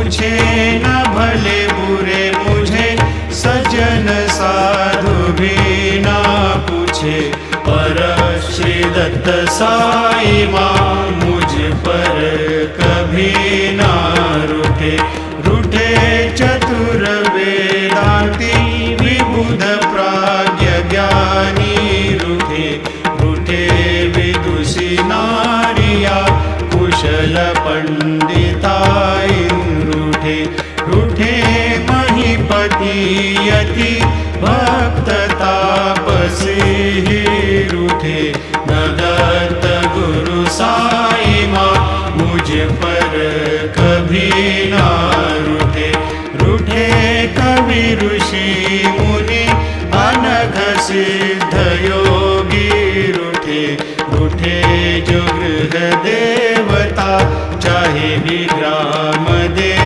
पूछे न भले बुरे मुझे, सज्जन साधु भी ना पूछे। पर श्री दत्त साई माँ मुझ पर कभी ना रूठे। रूठे चतुर वेदांती विबुध प्राज्ञ ज्ञानी रूठे। रूठे विदुषी नारिया कुशल पंडिता रूठे। रूठे महीपति यति भक्त तापसी रूठे। न दत्त गुरु साई माँ मुझ पर कभी ना रूठे। रूठे कवि ऋषि मुनि अनघ सिद्ध योगी रूठे। रूठे जो गृह देवता चाहे भी ग्राम दे